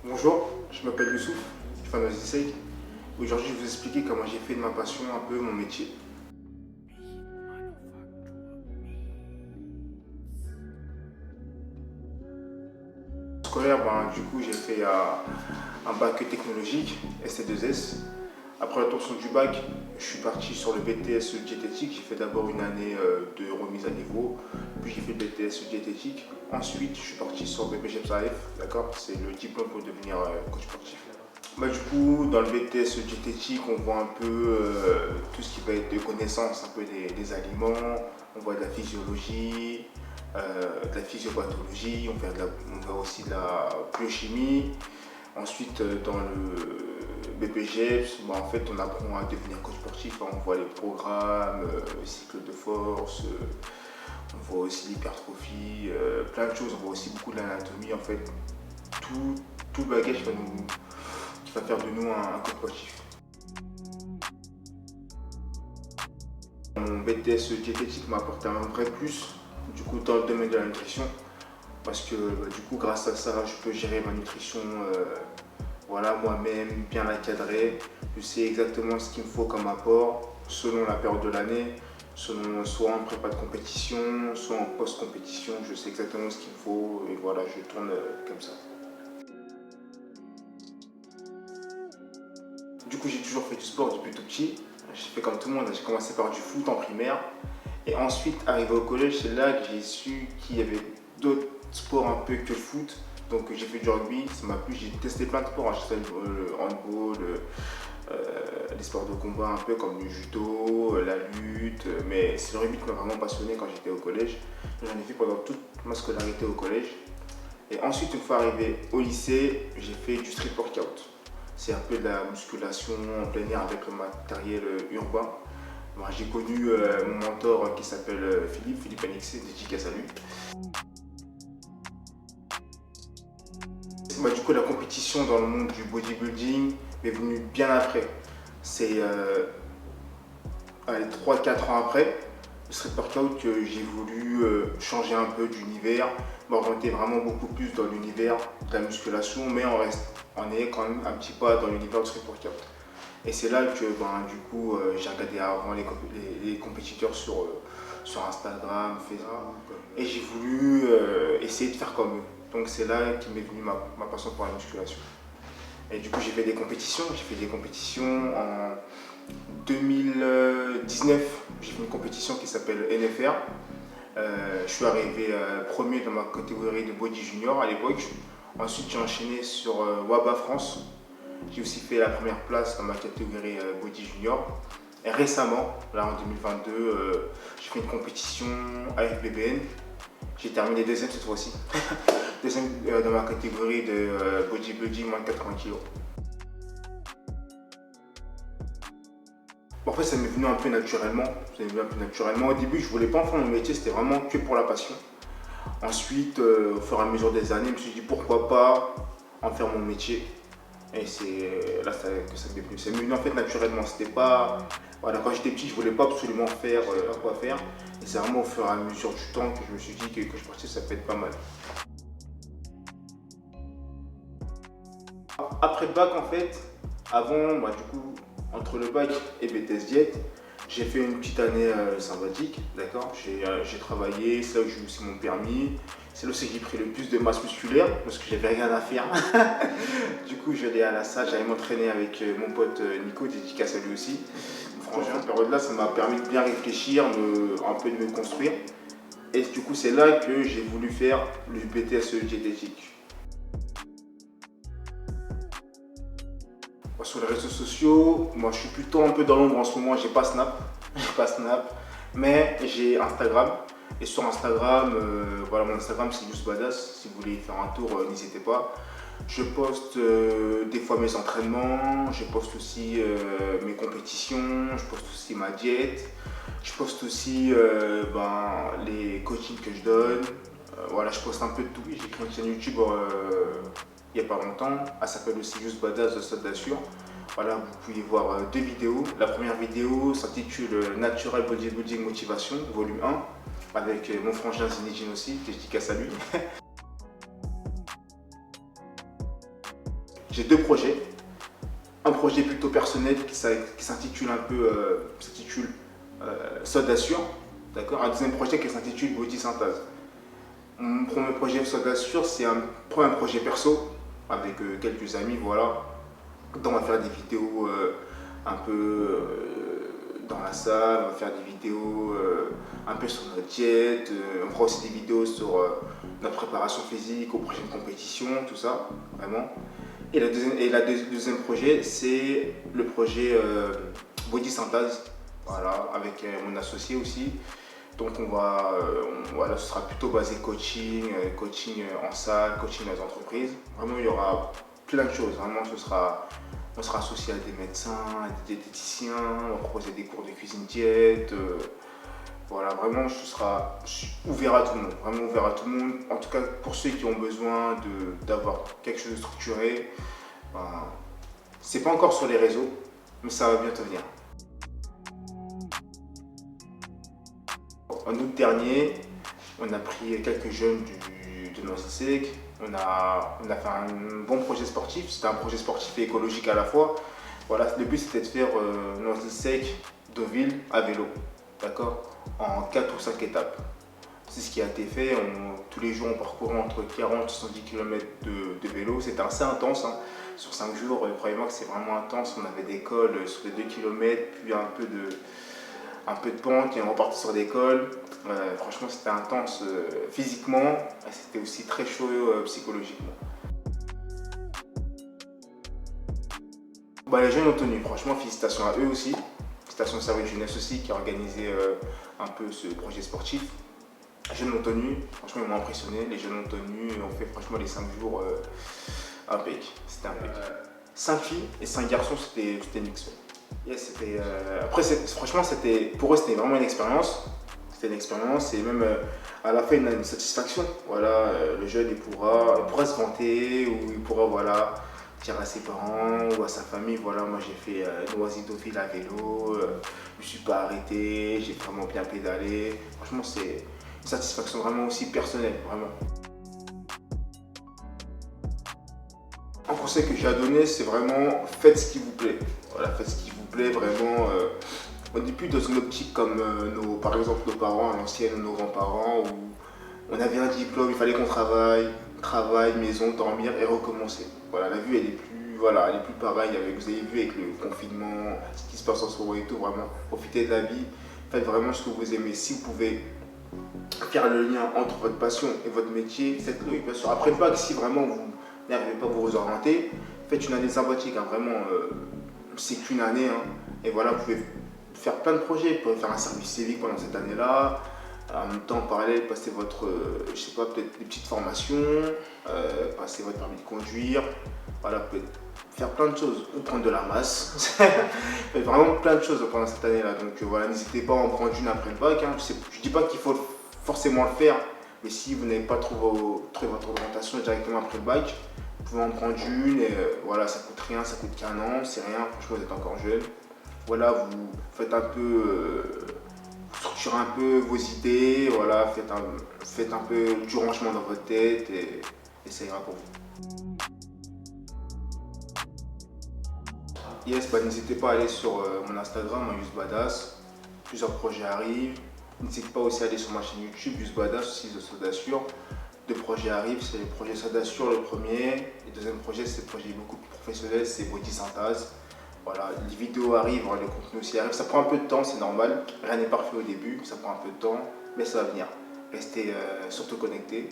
Bonjour, je m'appelle Youssouf, je suis fan de. Aujourd'hui, je vais vous expliquer comment j'ai fait de ma passion un peu mon métier. Scolaire, du coup, j'ai fait un bac technologique, ST2S. Après l'obtention du bac, je suis parti sur le BTS diététique. J'ai fait d'abord une année de remise à niveau, puis j'ai fait le BTS diététique. Ensuite, je suis parti sur le BPGEPS-AF, d'accord? C'est le diplôme pour devenir coach sportif. Du coup, dans le BTS diététique, on voit un peu tout ce qui va être de connaissances, un peu des aliments, on voit de la physiologie, de la physiopathologie, on voit aussi de la biochimie. Ensuite, dans le BPGEPS, en fait, on apprend à devenir coach sportif, on voit les programmes, le cycle de force, on voit aussi l'hypertrophie, plein de choses, on voit aussi beaucoup de l'anatomie, en fait, tout le bagage qui va faire de nous un coach sportif. Mon BTS diététique m'a apporté un vrai plus, du coup, dans le domaine de la nutrition, parce que du coup, grâce à ça, je peux gérer ma nutrition moi-même, bien la cadrer. Je sais exactement ce qu'il me faut comme apport, selon la période de l'année, selon soit en prépa de compétition, soit en post-compétition, je sais exactement ce qu'il me faut, et voilà, je tourne comme ça. Du coup, j'ai toujours fait du sport depuis tout petit. J'ai fait comme tout le monde, j'ai commencé par du foot en primaire. Et ensuite, arrivé au collège, c'est là que j'ai su qu'il y avait d'autres sports un peu que le foot. Donc j'ai fait du rugby, ça m'a plu, j'ai testé plein de sports, j'ai fait le handball, les sports de combat un peu comme le judo, la lutte, mais c'est le rugby qui m'a vraiment passionné quand j'étais au collège. J'en ai fait pendant toute ma scolarité au collège. Et ensuite, une fois arrivé au lycée, j'ai fait du street workout. C'est un peu de la musculation en plein air avec le matériel urbain. J'ai connu mon mentor qui s'appelle Philippe Anixé, dédicace à lui. Du coup, la compétition dans le monde du bodybuilding m'est venue bien après. C'est 3-4 ans après, le street workout, que j'ai voulu changer un peu d'univers, m'orienter vraiment beaucoup plus dans l'univers de la musculation, mais en ayant quand même un petit pas dans l'univers du street workout. Et c'est là que du coup, j'ai regardé avant les compétiteurs sur Instagram, Facebook, et j'ai voulu essayer de faire comme eux. Donc c'est là qu'est m'est venue ma passion pour la musculation. Et du coup, j'ai fait des compétitions. J'ai fait des compétitions en 2019. J'ai fait une compétition qui s'appelle NFR. Je suis arrivé premier dans ma catégorie de body junior à l'époque. Ensuite, j'ai enchaîné sur WABA France. J'ai aussi fait la première place dans ma catégorie body junior. Et récemment, là en 2022, j'ai fait une compétition avec BBN. J'ai terminé deuxième cette fois-ci. Deuxième dans ma catégorie de bodybuilding moins de 80 kg. En fait, ça m'est venu un peu naturellement. Au début, je voulais pas en faire mon métier, c'était vraiment que pour la passion. Ensuite, au fur et à mesure des années, je me suis dit pourquoi pas en faire mon métier. Et c'est là que ça m'est venu. C'est venu en fait naturellement. C'était pas. Voilà, quand j'étais petit, je voulais pas absolument faire quoi faire. Et c'est vraiment au fur et à mesure du temps que je me suis dit que je partais, ça peut être pas mal. Après le bac, en fait, avant, du coup, entre le bac et BTS Diète, j'ai fait une petite année sympathique, d'accord. J'ai travaillé, c'est là où j'ai eu aussi mon permis. C'est là aussi que j'ai pris le plus de masse musculaire parce que j'avais rien à faire. Du coup, j'allais à la salle, j'allais m'entraîner avec mon pote Nico, dédicace à lui aussi. Franchement, cette période-là, ça m'a permis de bien réfléchir, un peu de me construire. Et du coup, c'est là que j'ai voulu faire le BTS diététique. Sur les réseaux sociaux, moi je suis plutôt un peu dans l'ombre en ce moment, j'ai pas Snap, mais j'ai Instagram. Et sur Instagram, mon Instagram c'est Youssou Badass, si vous voulez y faire un tour, n'hésitez pas. Je poste des fois mes entraînements, je poste aussi mes compétitions, je poste aussi ma diète, je poste aussi les coachings que je donne. Je poste un peu de tout. J'ai créé une chaîne YouTube il n'y a pas longtemps. Elle s'appelle aussi Youssou Badass de Stade d'Assure. Voilà, vous pouvez voir deux vidéos. La première vidéo s'intitule Natural Bodybuilding Motivation, volume 1, avec mon frangin Zinedine aussi, que je dis qu'à lui. j'ai deux projets. Un projet plutôt personnel qui s'intitule un peu Sodassure, d'accord. Un deuxième projet qui s'intitule Body Synthèse. Mon premier projet Sodassure, c'est un projet perso avec quelques amis, voilà. Donc on va faire des vidéos un peu dans la salle, on va faire des vidéos un peu sur notre diète, on fera aussi des vidéos sur notre préparation physique aux prochaines compétitions, tout ça, vraiment. Et deuxième projet, c'est le projet Body Synthèse, voilà, avec mon associé aussi. Donc voilà, ce sera plutôt basé coaching en salle, coaching dans les entreprises. Vraiment, il y aura plein de choses. Vraiment, on sera associé à des médecins, à des diététiciens, on va proposer des cours de cuisine diète. Voilà, vraiment, je suis ouvert à tout le monde. Vraiment ouvert à tout le monde. En tout cas, pour ceux qui ont besoin d'avoir quelque chose de structuré, ben, c'est pas encore sur les réseaux, mais ça va bientôt venir. En août dernier, on a pris quelques jeunes de Noisy-le-Sec. On a fait un bon projet sportif. C'était un projet sportif et écologique à la fois. Voilà, le but c'était de faire Noisy-le-Sec, Deauville à vélo, d'accord, en 4 ou 5 étapes. C'est ce qui a été fait. Tous les jours, on parcourait entre 40 et 70 km de vélo. C'était assez intense. Hein. Sur 5 jours, croyez-moi que c'est vraiment intense. On avait des cols sur les 2 km, puis un peu de pente et on repartait sur des cols. Franchement, c'était intense physiquement et c'était aussi très chaud psychologiquement. Bah, les jeunes ont tenu, franchement, félicitations à eux aussi. Félicitations au service jeunesse aussi qui a organisé un peu ce projet sportif. Les jeunes ont tenu, franchement, ils m'ont impressionné. Les jeunes ont tenu, on fait franchement les 5 jours impec. C'était impec. 5 filles et 5 garçons, c'était mixé. Yes, après, franchement, pour eux, c'était vraiment une expérience. C'était une expérience et même à la fin, une satisfaction. Voilà, le jeune, il pourra se vanter ou il pourra, voilà, dire à ses parents ou à sa famille, voilà, moi j'ai fait Noisy-Deauville à vélo, je ne suis pas arrêté, j'ai vraiment bien pédalé. Franchement, c'est une satisfaction vraiment aussi personnelle, vraiment. Un conseil que j'ai à donner, c'est vraiment faites ce qui vous plaît. Voilà, faites ce qui vous plaît, vraiment. On n'est plus dans une optique comme par exemple nos parents à l'ancienne, nos grands-parents, où on avait un diplôme, il fallait qu'on travaille, maison, dormir et recommencer. Voilà, la vie elle est plus pareille. Vous avez vu avec le confinement, ce qui se passe en ce moment et tout, vraiment, profitez de la vie, faites vraiment ce que vous aimez. Si vous pouvez faire le lien entre votre passion et votre métier, faites-le. Bien sûr, après le bac, si vraiment vous n'arrivez pas à vous orienter, faites une année sabbatique, hein, vraiment, c'est qu'une année, hein, et voilà, vous pouvez faire plein de projets, vous pouvez faire un service civique pendant cette année-là, en même temps, en parallèle, passer votre, je sais pas, peut-être des petites formations, passer votre permis de conduire, voilà, vous pouvez faire plein de choses, ou prendre de la masse, vraiment plein de choses pendant cette année-là, donc voilà, n'hésitez pas à en prendre une après le bac, hein. Je dis pas qu'il faut forcément le faire, mais si vous n'avez pas trouvé votre orientation directement après le bac, vous pouvez en prendre une et voilà, ça coûte rien, ça coûte qu'un an, c'est rien, franchement vous êtes encore jeune. Voilà, vous faites un peu, vous structurez un peu vos idées, voilà, faites un peu du rangement dans votre tête et ça ira pour vous. Yes, bah, n'hésitez pas à aller sur mon Instagram, Yousbadass, plusieurs projets arrivent. N'hésitez pas aussi à aller sur ma chaîne YouTube, Yousbadass, aussi de Sodassure. 2 projets arrivent, c'est le projet Sodassure le premier, et le deuxième projet c'est le projet beaucoup plus professionnel, c'est Body Synthèse. Voilà, les vidéos arrivent, le contenu aussi arrive, ça prend un peu de temps, c'est normal, rien n'est parfait au début, ça prend un peu de temps, mais ça va venir. Restez surtout connectés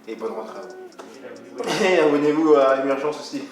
et bonne rentrée à vous. Et abonnez-vous à Emergence aussi.